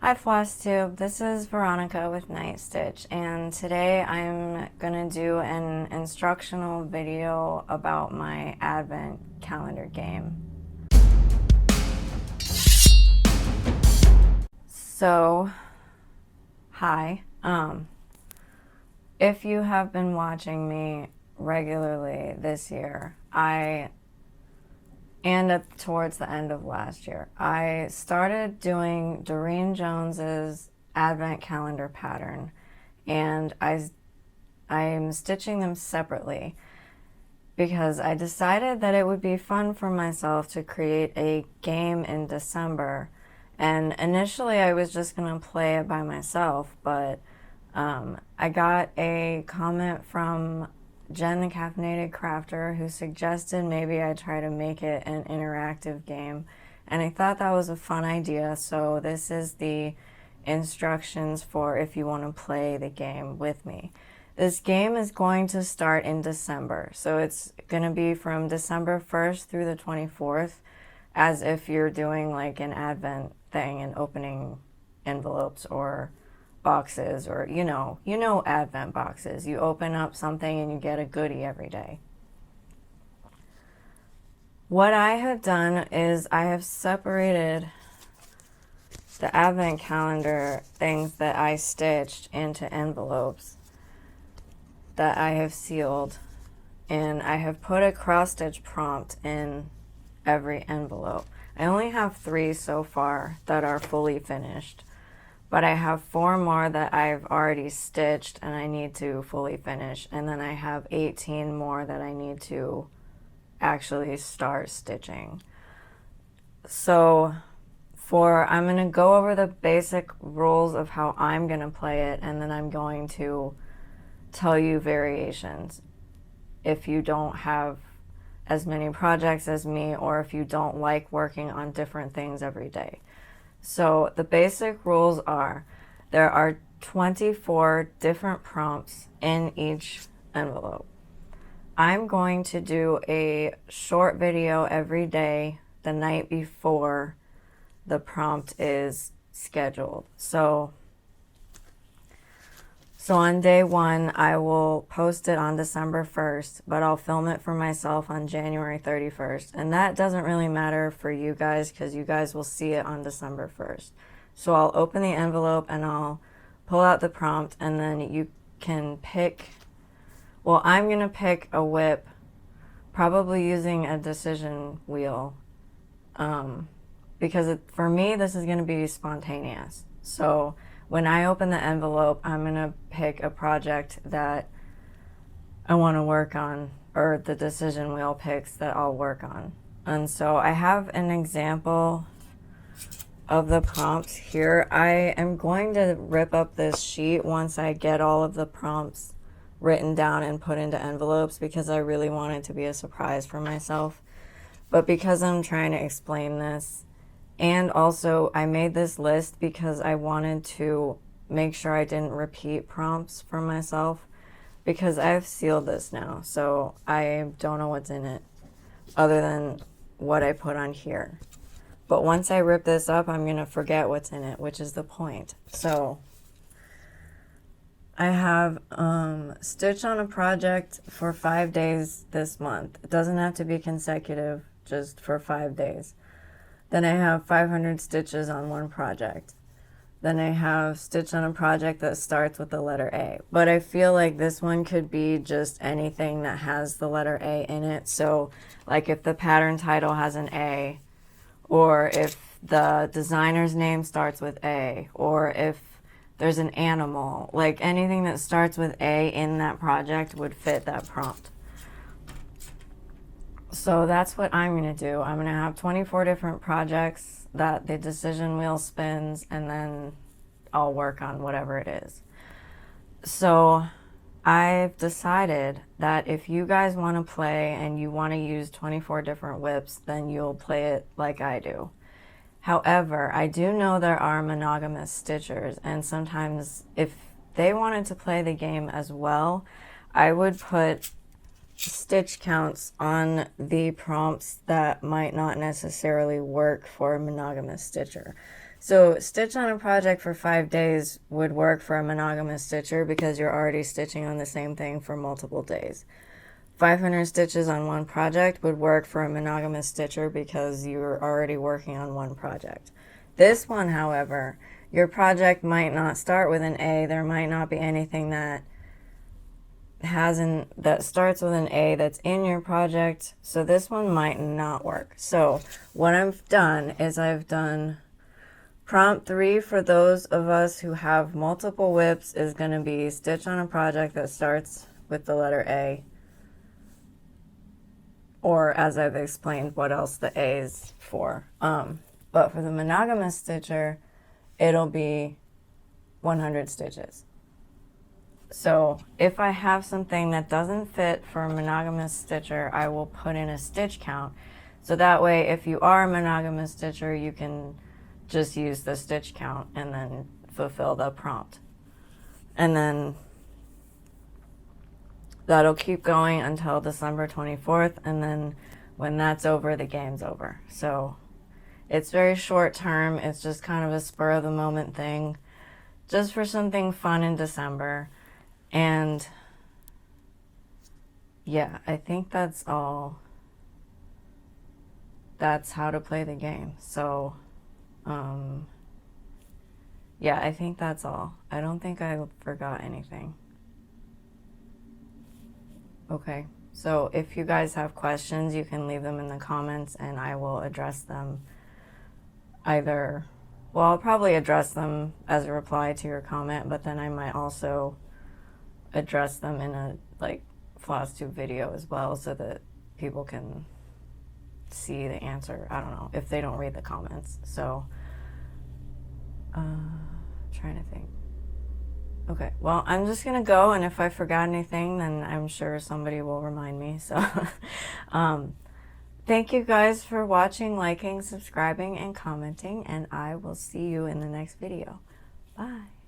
Hi Flosstube, this is Veronica with Night Stitch, and today I'm gonna do an instructional video about my advent calendar game. So, hi. If you have been watching me regularly this year, and towards the end of last year, I started doing Doreen Jones's advent calendar pattern, and I'm stitching them separately because I decided that it would be fun for myself to create a game in December. And initially I was just going to play it by myself, but I got a comment from Jen the Caffeinated Crafter, who suggested maybe I try to make it an interactive game, and I thought that was a fun idea. So this is the instructions for if you want to play the game with me. This game is going to start in December, so it's going to be from December 1st through the 24th, as if you're doing like an advent thing and opening envelopes or boxes, or you know advent boxes. You open up something and you get a goodie every day. What I have done is I have separated the advent calendar things that I stitched into envelopes that I have sealed, and I have put a cross stitch prompt in every envelope. I only have 3 so far that are fully finished, but I have 4 more that I've already stitched and I need to fully finish. And then I have 18 more that I need to actually start stitching. So I'm going to go over the basic rules of how I'm going to play it, and then I'm going to tell you variations if you don't have as many projects as me, or if you don't like working on different things every day. So the basic rules are there are 24 different prompts in each envelope. I'm going to do a short video every day the night before the prompt is scheduled. So on day 1, I will post it on December 1st, but I'll film it for myself on January 31st. And that doesn't really matter for you guys because you guys will see it on December 1st. So I'll open the envelope and I'll pull out the prompt, and then you can pick, well, I'm going to pick a whip, probably using a decision wheel, because for me, this is going to be spontaneous. So when I open the envelope, I'm going to pick a project that I want to work on, or the decision wheel picks that I'll work on. And so I have an example of the prompts here. I am going to rip up this sheet once I get all of the prompts written down and put into envelopes, because I really want it to be a surprise for myself. But because I'm trying to explain this, and also I made this list because I wanted to make sure I didn't repeat prompts for myself, because I've sealed this now, so I don't know what's in it other than what I put on here. But once I rip this up, I'm going to forget what's in it, which is the point. So I have stitch on a project for 5 days this month. It doesn't have to be consecutive, just for 5 days. Then I have 500 stitches on one project. Then I have stitch on a project that starts with the letter A. But I feel like this one could be just anything that has the letter A in it. So like if the pattern title has an A, or if the designer's name starts with A, or if there's an animal, like anything that starts with A in that project would fit that prompt. So that's what I'm going to do. I'm going to have 24 different projects that the decision wheel spins, and then I'll work on whatever it is. So I've decided that if you guys want to play and you want to use 24 different whips, then you'll play it like I do. However, I do know there are monogamous stitchers, and sometimes if they wanted to play the game as well, I would put stitch counts on the prompts that might not necessarily work for a monogamous stitcher. So stitch on a project for 5 days would work for a monogamous stitcher because you're already stitching on the same thing for multiple days. 500 stitches on one project would work for a monogamous stitcher because you're already working on one project. This one, however, your project might not start with an A. There might not be anything that starts with an A that's in your project, so this one might not work. So what I've done is I've done prompt 3 for those of us who have multiple whips is going to be stitch on a project that starts with the letter A, or as I've explained what else the A is for. But for the monogamous stitcher, it'll be 100 stitches. So if I have something that doesn't fit for a monogamous stitcher, I will put in a stitch count. So that way, if you are a monogamous stitcher, you can just use the stitch count and then fulfill the prompt. And then that'll keep going until December 24th. And then when that's over, the game's over. So it's very short term. It's just kind of a spur of the moment thing, just for something fun in December. And yeah, I think that's all. That's how to play the game. So, yeah, I think that's all. I don't think I forgot anything. Okay, so if you guys have questions, you can leave them in the comments and I will address them either, well, I'll probably address them as a reply to your comment, but then I might also address them in a Flosstube video as well so that people can see the answer. I don't know if they don't read the comments. So trying to think. Okay, well, I'm just gonna go, and if I forgot anything, then I'm sure somebody will remind me. So thank you guys for watching, liking, subscribing, and commenting, and I will see you in the next video. Bye.